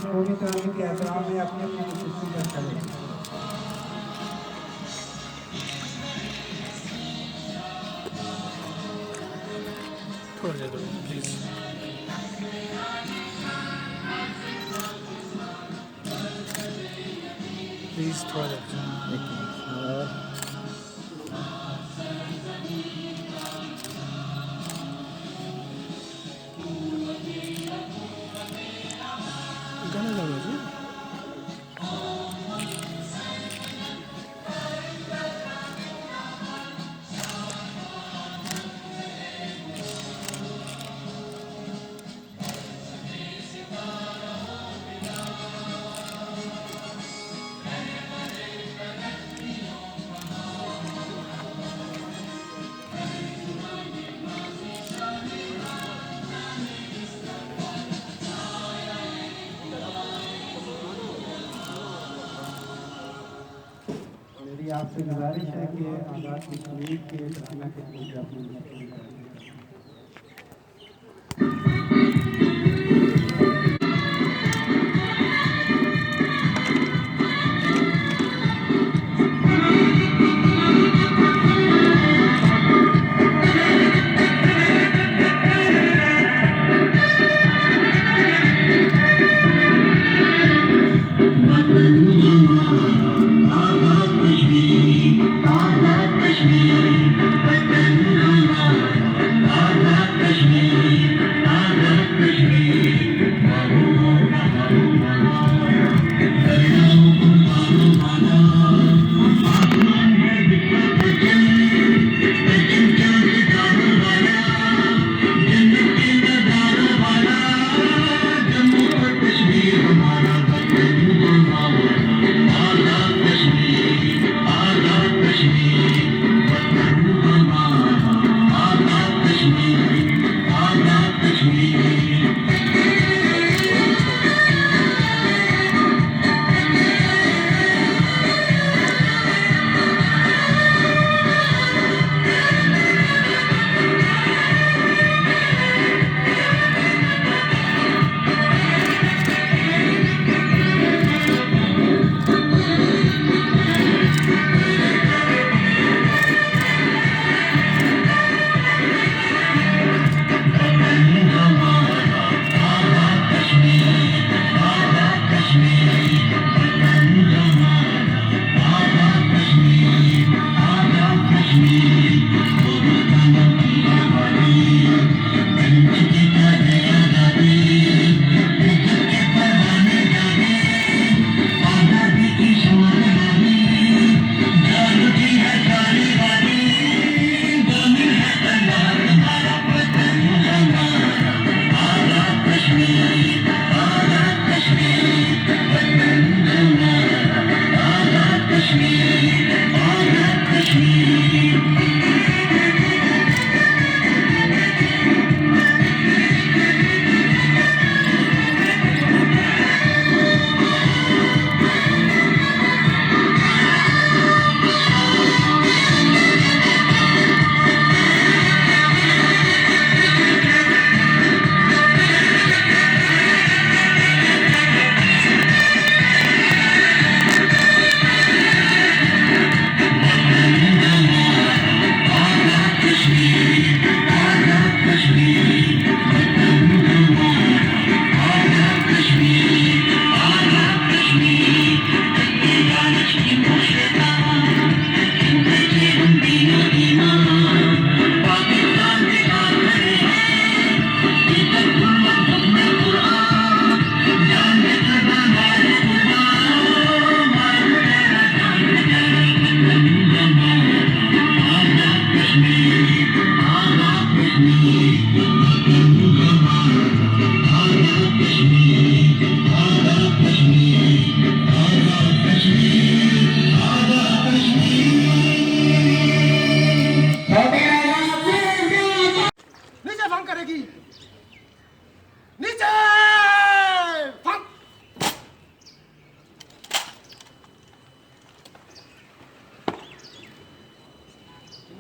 पवित्र आदमी के एहतराम में अपनी अपनी कुर्सी पर खड़े। थोड़ा दे दो प्लीज। प्लीज थोड़ा दे दो। गाना लगा जी। मेरी आपसे गुजारिश है कि आज़ाद कश्मीर के तस्वीर के लिए अपनी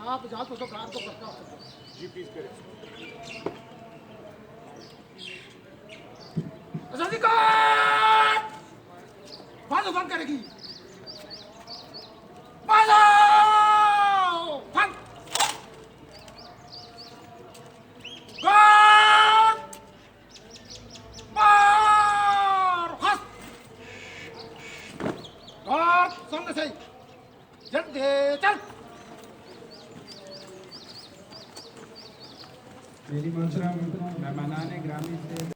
आप जा तो कार तो करता जी प्लीज करें आजादी का तूफान करेगी। बाजो फन गार्ड बार हस गार्ड सामने से जल्दी चल। मेरी मोहतरम मेहमानान ग्रामी से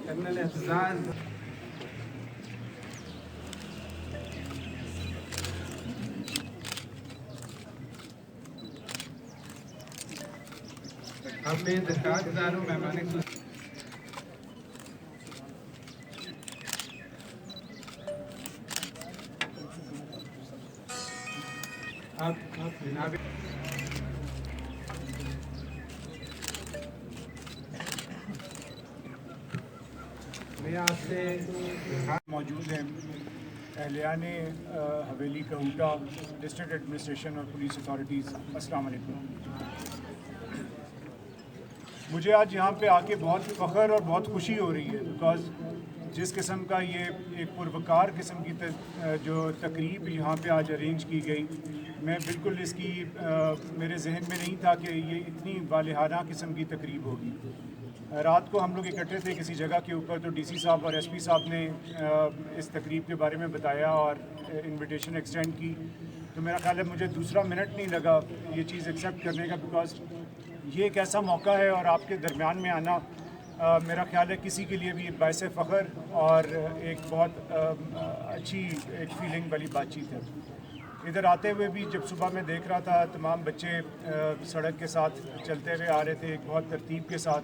कर्नल एतजाज अब मैं दरखास्त गुजार हूँ मेहमान आप जनाब मैं आपसे मौजूद हैं अहलियान हवेली कहूटा डिस्ट्रिक्ट एडमिनिस्ट्रेशन और पुलिस अथॉरिटीज़, अस्सलाम वालेकुम। मुझे आज यहाँ पे आके बहुत फ़ख्र और बहुत खुशी हो रही है, बिकॉज़ जिस किस्म का ये एक पुरवकार किस्म की जो तकरीब यहाँ पे आज अरेंज की गई, मैं बिल्कुल इसकी मेरे जहन में नहीं था कि ये इतनी वालिहाना किस्म की तकरीब होगी। रात को हम लोग इकट्ठे थे किसी जगह के ऊपर, तो डीसी साहब और एसपी साहब ने इस तकरीब के बारे में बताया और इनविटेशन एक्सटेंड की। तो मेरा ख्याल है मुझे दूसरा मिनट नहीं लगा ये चीज़ एक्सेप्ट करने का, बिकॉज ये एक ऐसा मौका है और आपके दरमियान में आना मेरा ख्याल है किसी के लिए भी बायसे फ़ख्र और एक बहुत अच्छी एक फीलिंग वाली बातचीत है। इधर आते हुए भी जब सुबह मैं देख रहा था तमाम बच्चे सड़क के साथ चलते हुए आ रहे थे, एक बहुत तरतीब के साथ,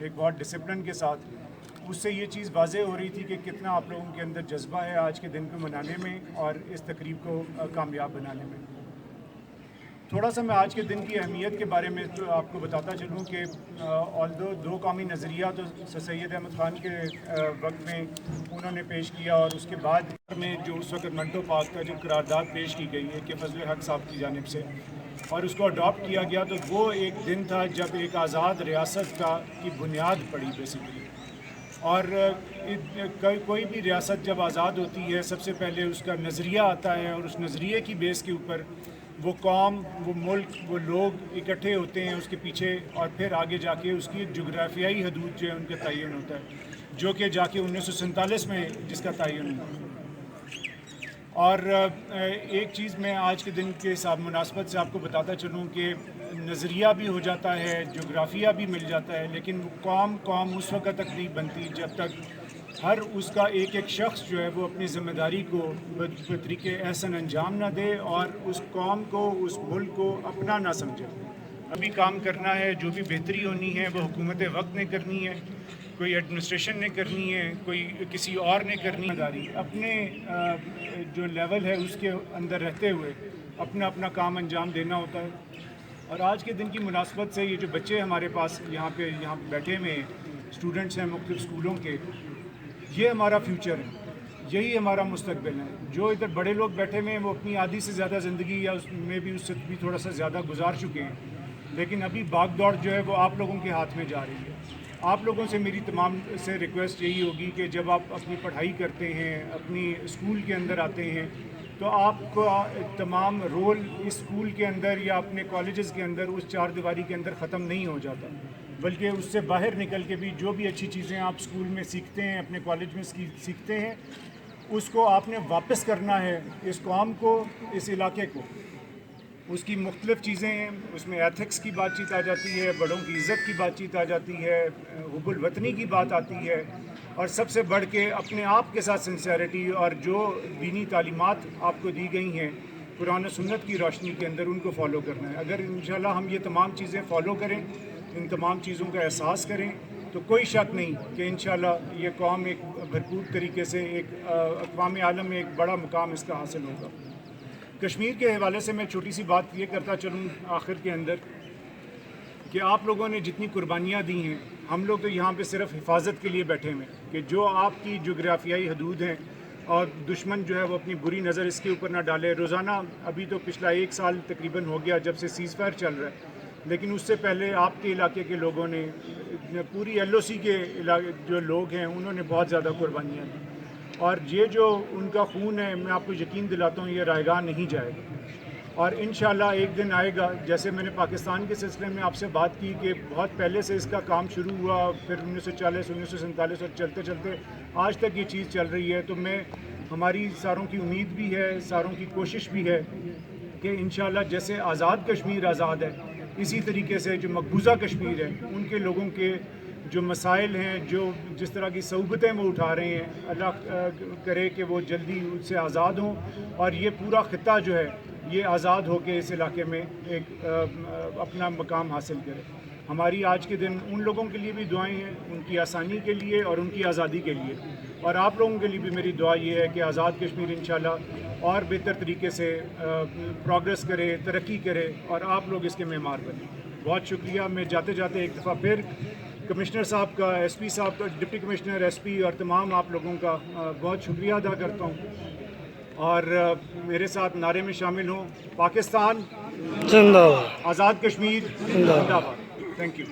एक बहुत डिसिप्लिन के साथ, उससे ये चीज़ वाज़े हो रही थी कि कितना आप लोगों के अंदर जज्बा है आज के दिन को मनाने में और इस तकरीब को कामयाब बनाने में। थोड़ा सा मैं आज के दिन की अहमियत के बारे में तो आपको बताता चलूँ कि ऑल्दो दो कौमी नज़रिया तो सैयद अहमद ख़ान के वक्त में उन्होंने पेश किया और उसके बाद में जो उस वक्त मंटो पार्क का जो करारदाद पेश की गई है कि फजल हक साहब की जानिब से और उसको अडॉप्ट किया गया, तो वो एक दिन था जब एक आज़ाद रियासत की बुनियाद पड़ी बेसिकली। और कोई भी रियासत जब आज़ाद होती है सबसे पहले उसका नज़रिया आता है और उस नज़रिए की बेस के ऊपर वो कौम, वो मुल्क, वो लोग इकट्ठे होते हैं उसके पीछे, और फिर आगे जाके उसकी जोग्राफियाई हदूद जो है उनका तयन होता है, जो कि जाके 1947 में जिसका तयन हुआ। और एक चीज़ मैं आज के दिन के साथ मुनासबत से आपको बताता चलूँ कि नज़रिया भी हो जाता है, जोग्राफिया भी मिल जाता है, लेकिन वो कौम उस वक्त तक नहीं बनती जब तक हर उसका एक एक शख्स जो है वो अपनी ज़िम्मेदारी को बतरीके एहसन अंजाम ना दे और उस कौम को, उस मुल्क को अपना ना समझे। अभी काम करना है, जो भी बेहतरी होनी है वो हुकूमत वक्त ने करनी है, कोई एडमिनिस्ट्रेशन ने करनी है, कोई किसी और ने करनी है। अपने जो लेवल है उसके अंदर रहते हुए अपना अपना काम अंजाम देना होता है। और आज के दिन की मुनासबत से ये जो बच्चे हमारे पास यहाँ बैठे हुए स्टूडेंट्स हैं मुख्तलिफ स्कूलों के, ये हमारा फ्यूचर है, यही हमारा मुस्तकबिल है। जो इधर बड़े लोग बैठे हुए हैं वो अपनी आधी से ज़्यादा ज़िंदगी या उसमें भी उससे भी थोड़ा सा ज़्यादा गुजार चुके हैं, लेकिन अभी भाग दौड़ जो है वो आप लोगों के हाथ में जा रही है। आप लोगों से मेरी तमाम से रिक्वेस्ट यही होगी कि जब आप अपनी पढ़ाई करते हैं, अपनी स्कूल के अंदर आते हैं, तो आपको तमाम रोल इस स्कूल के अंदर या अपने कॉलेजेस के अंदर उस चार दीवारी के अंदर ख़त्म नहीं हो जाता, बल्कि उससे बाहर निकल के भी जो भी अच्छी चीज़ें आप स्कूल में सीखते हैं, अपने कॉलेज में सीखते हैं, उसको आपने वापस करना है इस कौम को, इस इलाके को। उसकी मुख्तलिफ़ चीज़ें हैं, उसमें एथिक्स की बातचीत आ जाती है, बड़ों की इज़्ज़त की बातचीत आ जाती है, हुब्बुल वतनी की बात आती है, और सबसे बढ़ के अपने आप के साथ सिंसियरिटी और जो दीनी तालीमात आपको दी गई हैं कुरान और सुन्नत की रोशनी के अंदर, उनको फॉलो करना है। अगर इंशाल्लाह हम ये तमाम चीज़ें फॉलो करें, इन तमाम चीज़ों का एहसास करें, तो कोई शक नहीं कि इंशाल्लाह ये कौम एक भरपूर तरीके से एक अक़वाम आलम में एक बड़ा मुकाम इसका हासिल होगा। कश्मीर के हवाले से मैं छोटी सी बात ये करता चलूँ आखिर के अंदर कि आप लोगों ने जितनी कुर्बानियाँ दी हैं, हम लोग तो यहाँ पे सिर्फ हिफाजत के लिए बैठे हुए हैं कि जो आपकी जोग्राफियाई हदूद हैं और दुश्मन जो है वो अपनी बुरी नज़र इसके ऊपर ना डाले। रोज़ाना अभी तो पिछला 1 साल तकरीबन हो गया जब से सीज़ फायर चल रहा है, लेकिन उससे पहले आपके इलाके के लोगों ने, पूरी LOC के जो लोग हैं उन्होंने बहुत ज़्यादा कुर्बानियाँ दी, और ये जो उनका खून है मैं आपको यकीन दिलाता हूँ ये रायगा नहीं जाएगा। और इंशाल्लाह एक दिन आएगा, जैसे मैंने पाकिस्तान के सिलसिले में आपसे बात की कि बहुत पहले से इसका काम शुरू हुआ, फिर 1940 1947 और चलते चलते आज तक ये चीज़ चल रही है। तो हमारी सारों की उम्मीद भी है, सारों की कोशिश भी है कि इंशाल्लाह जैसे आज़ाद कश्मीर आज़ाद है, इसी तरीके से जो मकबूजा कश्मीर है उनके लोगों के जो मसाइल हैं, जो जिस तरह की सऊबतें वो उठा रहे हैं, अल्लाह करे कि वो जल्दी उससे आज़ाद हों और ये पूरा ख़ित्ता जो है ये आज़ाद हो के इस इलाके में एक अपना मकाम हासिल करे। हमारी आज के दिन उन लोगों के लिए भी दुआएं हैं, उनकी आसानी के लिए और उनकी आज़ादी के लिए, और आप लोगों के लिए भी मेरी दुआ ये है कि आज़ाद कश्मीर इंशाल्लाह और बेहतर तरीके से प्रोग्रेस करे, तरक्की करे और आप लोग इसके मेमार बने। बहुत शुक्रिया। मैं जाते जाते एक दफ़ा फिर कमिश्नर साहब का, SP साहब का, डिप्टी कमिश्नर, SP और तमाम आप लोगों का बहुत शुक्रिया अदा करता हूँ और मेरे साथ नारे में शामिल हों, पाकिस्तान जिंदाबाद, आज़ाद कश्मीर जिंदाबाद। Thank you.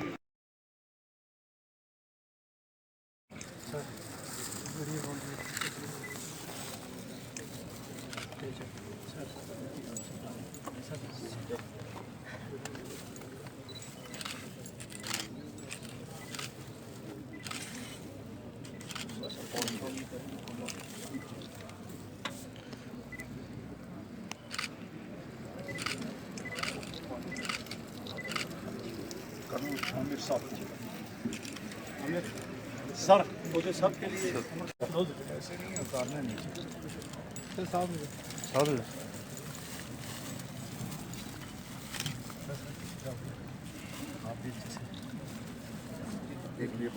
सर मुझे सब के लिए ऐसे नहीं उतारना नीचे साहब एक लिए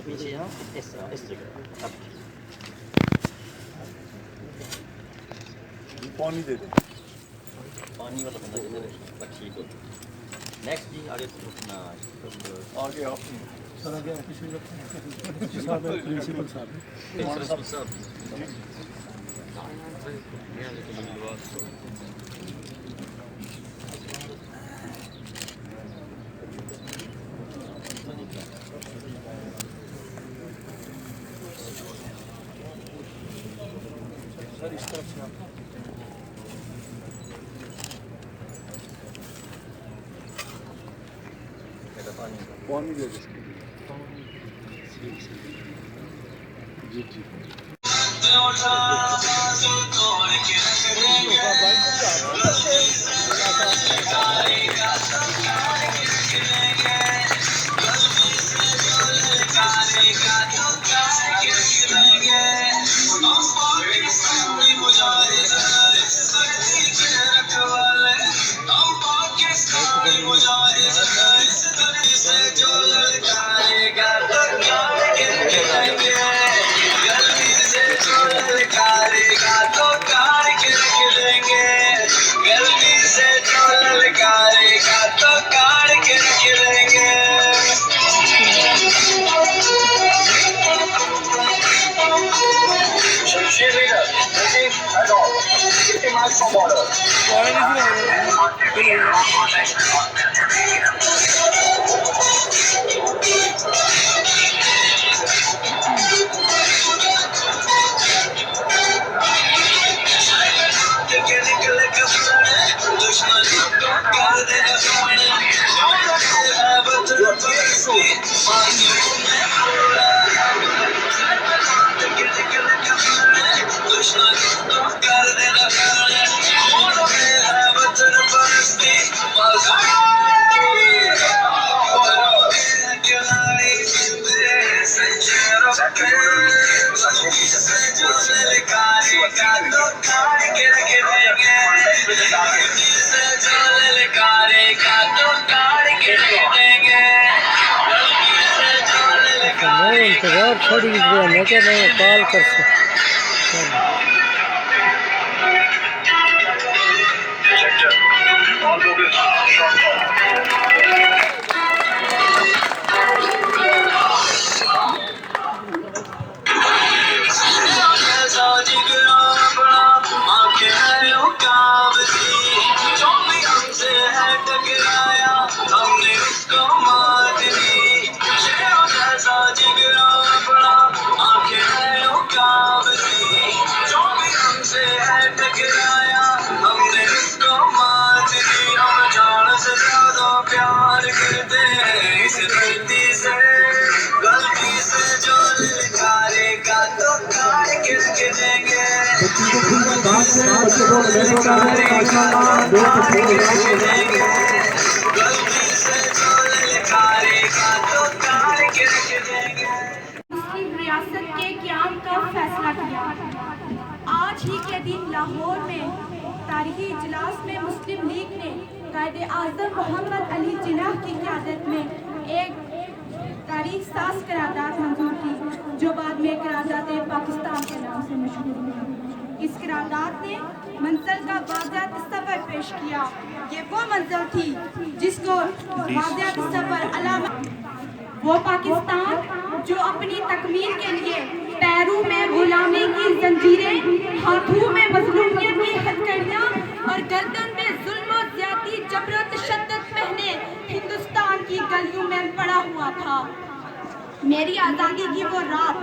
पीछे यहाँ इस जगह अब पानी दे दें। पानी वाला बंदा किधर है? ठीक हो नेक्स्ट जी आगे आगे आप सर आगे ऑफिस में प्रिंसिपल साहब सर इस तरफ से आप पानी दे दें। जी जी इंतजार छोड़ दीजिए, मैं क्या मैं कॉल कर सकता हमने उसको मार दी, हम जान से ज्यादा प्यार बच्चे लोग लेने का है माशाअल्लाह 2 मुस्लिम रियासत के क़याम का फैसला किया। आज ही के दिन लाहौर में तारीखी इजलास में मुस्लिम लीग ने कायदे आज़म मोहम्मद अली जिन्नाह की क़यादत में एक तारीख साज करारदाद मंजूर की, जो बाद में करारदाद पाकिस्तान के नाम से मशहूर हुई। इस करारदाद ने मंजिल का वाज़ेह तस्वर पेश किया। ये वो मंजिल थी जिसको वाज़ेह तस्वर अलामत, वो पाकिस्तान जो अपनी तकमील के लिए पैरों में गुलामी की जंजीरें, हाथों में मजलूमियत की हथकड़ियां और गर्दन में जुल्म और ज्यादती जबर तशद्दुद पहने हिंदुस्तान की गलियों में पड़ा हुआ था। मेरी आज़ादी की वो रात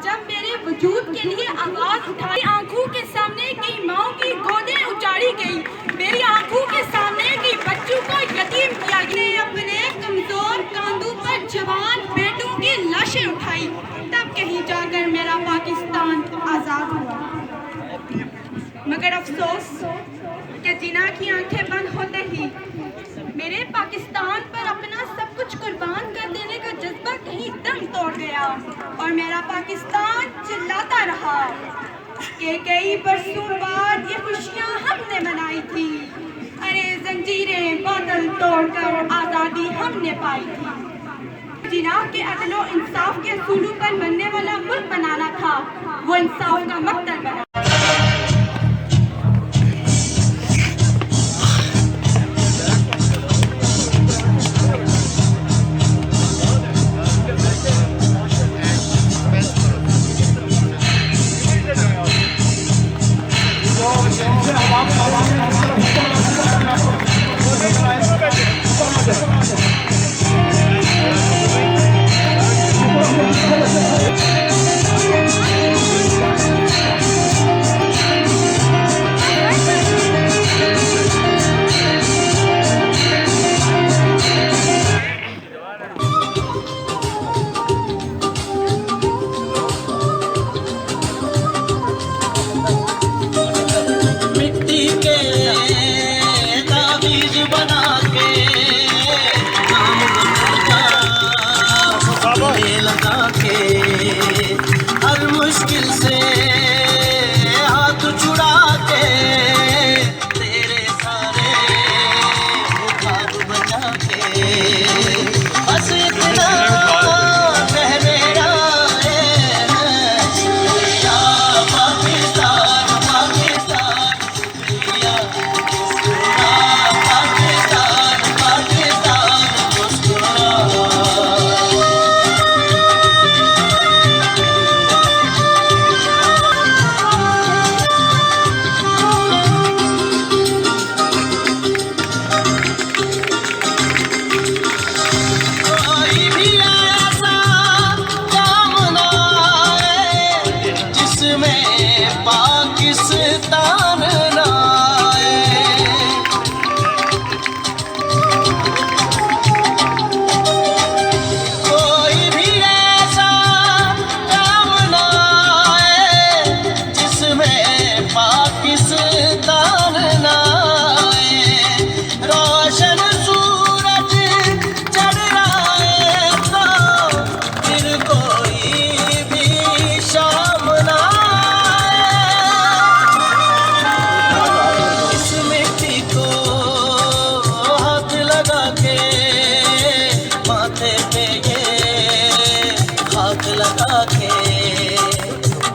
जब मेरे वजूद के लिए आवाज उठाई, आंखों के सामने की माओं की गोदें उजाड़ी गई, मेरी आंखों के सामने की बच्चों को यतीम किया गया। अपने कमजोर कांधों पर जवान बेटों की लाशें उठाई, तब कहीं जाकर मेरा पाकिस्तान आजाद हुआ। मगर अफसोस कि जिन्ना की आंखें बंद होते ही मेरे पाकिस्तान पर अपना सब कुछ कुर्बान कर देने का जज्बा कहीं दम तोड़ गया और मेरा पाकिस्तान चिल्लाता रहा कि कई बरसों बाद ये खुशियां हमने मनाई थी, अरे जंजीरें बादल तोड़कर आज़ादी हमने पाई थी। जिन्ना के अदलो इंसाफ के असूलों पर बनने वाला मुल्क बनाना था, वो इंसाफ का मकतल बना।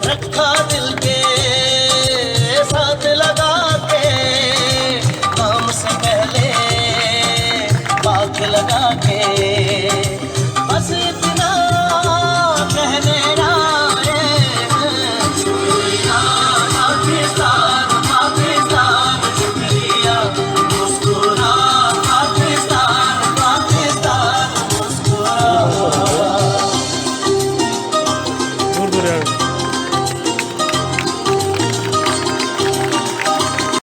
रखा दिल के साथ लगा के, काम से पहले पाक लगा के।